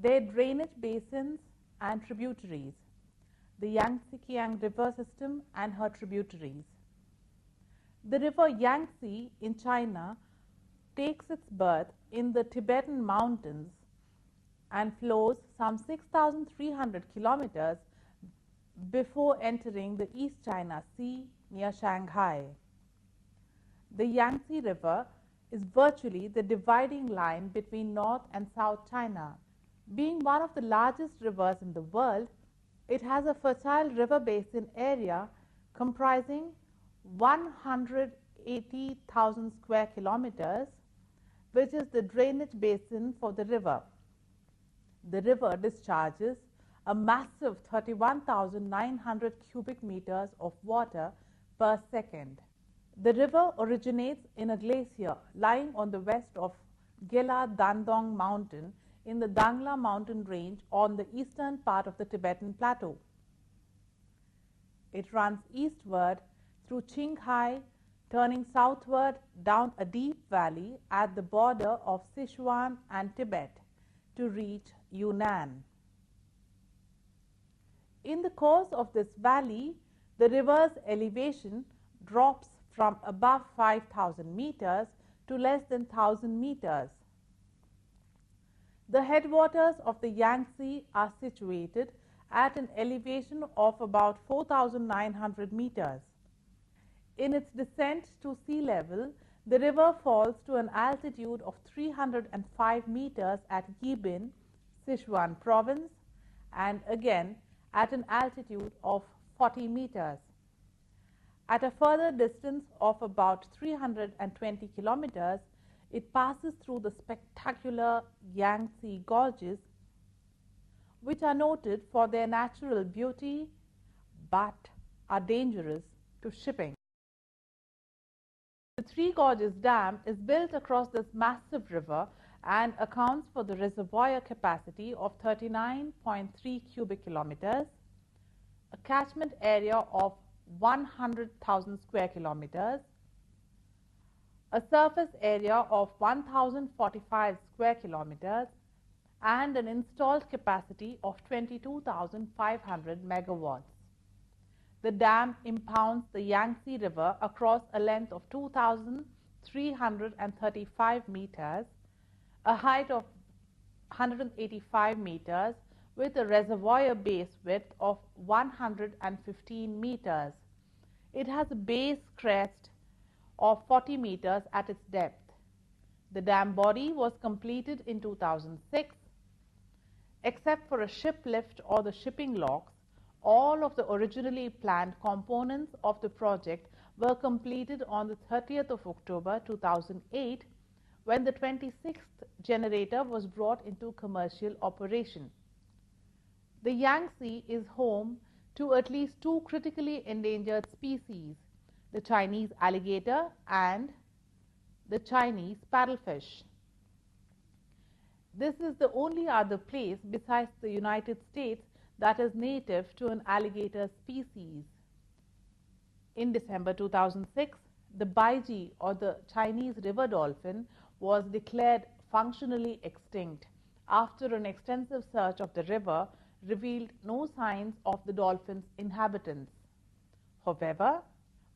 their drainage basins and tributaries, the Yangtze-Kiang River system and her tributaries. The river Yangtze in China takes its birth in the Tibetan mountains and flows some 6,300 kilometers before entering the East China Sea near Shanghai. The Yangtze River is virtually the dividing line between North and South China. Being one of the largest rivers in the world, it has a fertile river basin area comprising 180,000 square kilometers, which is the drainage basin for the river. The river discharges a massive 31,900 cubic meters of water per second. The river originates in a glacier lying on the west of Gela Dandong mountain in the Dangla mountain range on the eastern part of the Tibetan plateau. It runs eastward through Qinghai, turning southward down a deep valley at the border of Sichuan and Tibet to reach Yunnan. In the course of this valley, the river's elevation drops from above 5,000 meters to less than 1,000 meters. The headwaters of the Yangtze are situated at an elevation of about 4,900 meters. In its descent to sea level, the river falls to an altitude of 305 meters at Yibin, Sichuan province, and again at an altitude of 40 meters. At a further distance of about 320 kilometers, it passes through the spectacular Yangtze Gorges, which are noted for their natural beauty but are dangerous to shipping. The Three Gorges Dam is built across this massive river and accounts for the reservoir capacity of 39.3 cubic kilometers, a catchment area of 100,000 square kilometers, a surface area of 1,045 square kilometers, and an installed capacity of 22,500 megawatts. The dam impounds the Yangtze River across a length of 2,335 meters, a height of 185 meters, with a reservoir base width of 115 meters. It has a base crest of 40 meters at its depth. The dam body was completed in 2006. Except for a ship lift or the shipping locks, all of the originally planned components of the project were completed on the 30th of October 2008, when the 26th generator was brought into commercial operation. The Yangtze is home to at least two critically endangered species, the Chinese alligator and the Chinese paddlefish. This is the only other place besides the United States that is native to an alligator species. In December 2006, the Baiji, or the Chinese river dolphin, was declared functionally extinct after an extensive search of the river revealed no signs of the dolphin's inhabitants. However,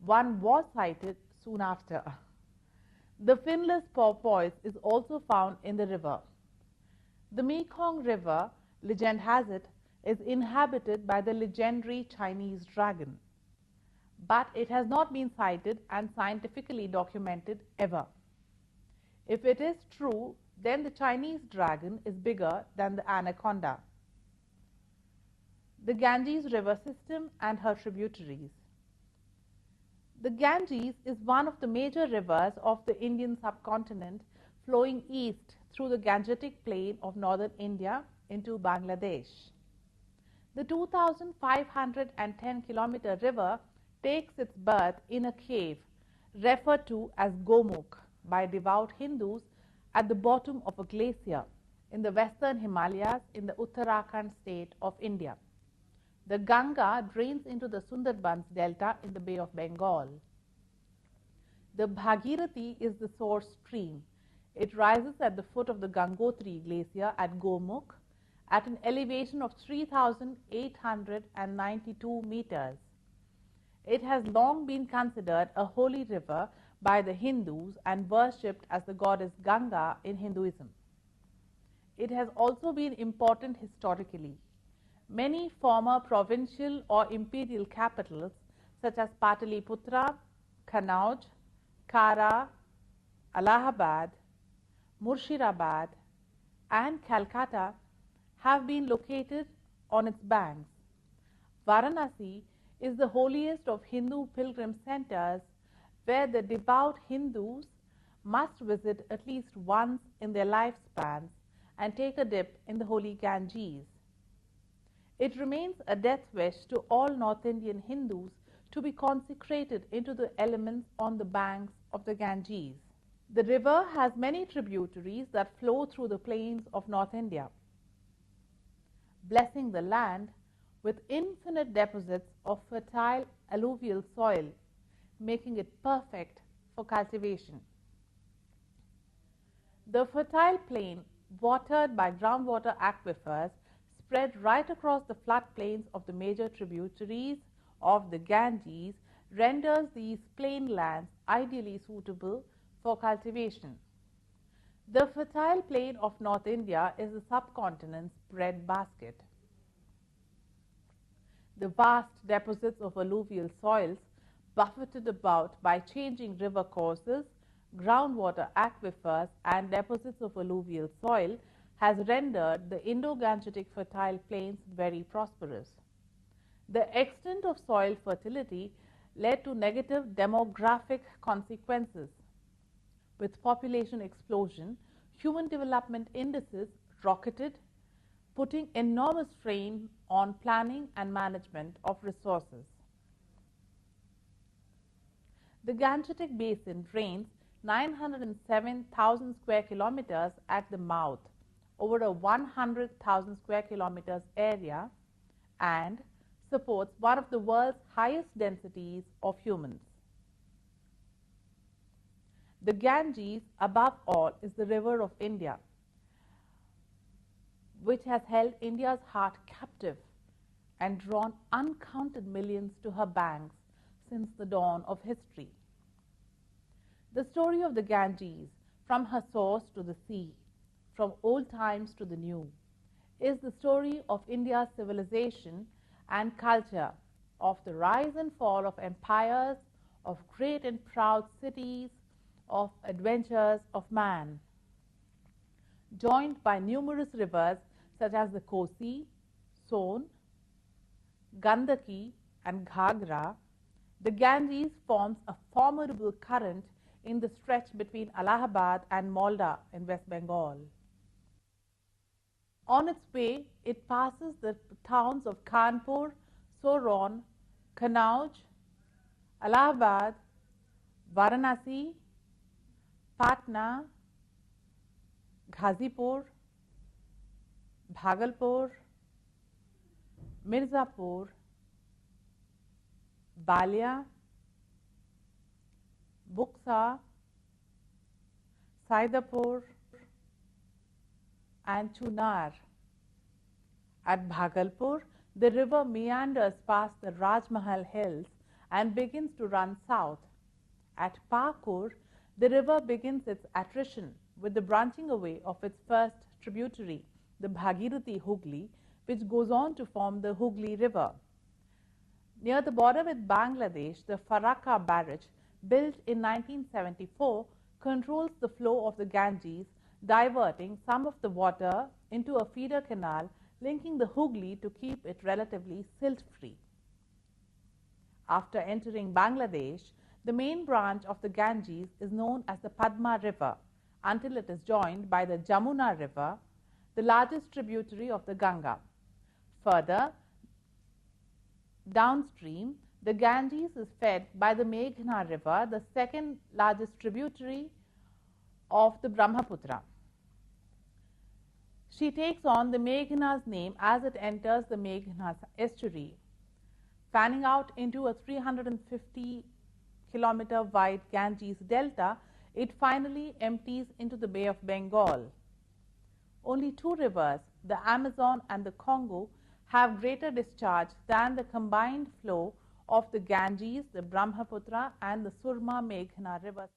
one was sighted soon after. The finless porpoise is also found in the river. The Mekong River, legend has it, is inhabited by the legendary Chinese dragon, but it has not been sighted and scientifically documented ever. If it is true, then the Chinese dragon is bigger than the anaconda. The Ganges River system and her tributaries. The Ganges is one of the major rivers of the Indian subcontinent, flowing east through the Gangetic plain of northern India into Bangladesh. The 2,510-kilometer river takes its birth in a cave referred to as Gomukh by devout Hindus at the bottom of a glacier in the western Himalayas in the Uttarakhand state of India. The Ganga drains into the Sundarbans delta in the Bay of Bengal. The Bhagirathi is the source stream. It rises at the foot of the Gangotri glacier at Gomukh at an elevation of 3,892 meters. It has long been considered a holy river by the Hindus and worshipped as the goddess Ganga in Hinduism. It has also been important historically. Many former provincial or imperial capitals such as Pataliputra, Kannauj, Kara, Allahabad, Murshidabad and Calcutta have been located on its banks. Varanasi is the holiest of Hindu pilgrim centers where the devout Hindus must visit at least once in their lifespans and take a dip in the holy Ganges. It remains a death wish to all North Indian Hindus to be consecrated into the elements on the banks of the Ganges. The river has many tributaries that flow through the plains of North India, blessing the land with infinite deposits of fertile alluvial soil, making it perfect for cultivation. The fertile plain, watered by groundwater aquifers, spread right across the floodplains of the major tributaries of the Ganges, renders these plain lands ideally suitable for cultivation. The fertile plain of North India is the subcontinent's breadbasket. The vast deposits of alluvial soils, buffeted about by changing river courses, groundwater aquifers and deposits of alluvial soil, has rendered the Indo-Gangetic fertile plains very prosperous. The extent of soil fertility led to negative demographic consequences. With population explosion, human development indices rocketed, putting enormous strain on planning and management of resources. The Gangetic Basin drains 907,000 square kilometers at the mouth over a 100,000 square kilometers area and supports one of the world's highest densities of humans. The Ganges, above all, is the river of India, which has held India's heart captive and drawn uncounted millions to her banks since the dawn of history. The story of the Ganges, from her source to the sea, from old times to the new, is the story of India's civilization and culture, of the rise and fall of empires, of great and proud cities, of adventures of man. Joined by numerous rivers such as the Kosi, Son, Gandaki and Ghagra, the Ganges forms a formidable current in the stretch between Allahabad and Malda in West Bengal. On its way, it passes the towns of Kanpur, Soron, Kannauj, Allahabad, Varanasi, Patna, Ghazipur, Bhagalpur, Mirzapur, Balia, Buxa, Saidapur and Chunar. At Bhagalpur, the river meanders past the Rajmahal hills and begins to run south. At Pakur, the river begins its attrition with the branching away of its first tributary, the Bhagirathi Hooghly, which goes on to form the Hooghly River. Near the border with Bangladesh, the Farakka barrage, built in 1974, controls the flow of the Ganges, diverting some of the water into a feeder canal linking the Hooghly to keep it relatively silt-free. After entering Bangladesh, the main branch of the Ganges is known as the Padma River until it is joined by the Jamuna River, the largest tributary of the Ganga. Further downstream, the Ganges is fed by the Meghna River, the second largest tributary of the Brahmaputra. She takes on the Meghna's name as it enters the Meghna estuary. Fanning out into a 350-kilometer wide Ganges delta, it finally empties into the Bay of Bengal. only two rivers, the Amazon and the Congo, have greater discharge than the combined flow of the Ganges, the Brahmaputra and the Surma Meghna rivers.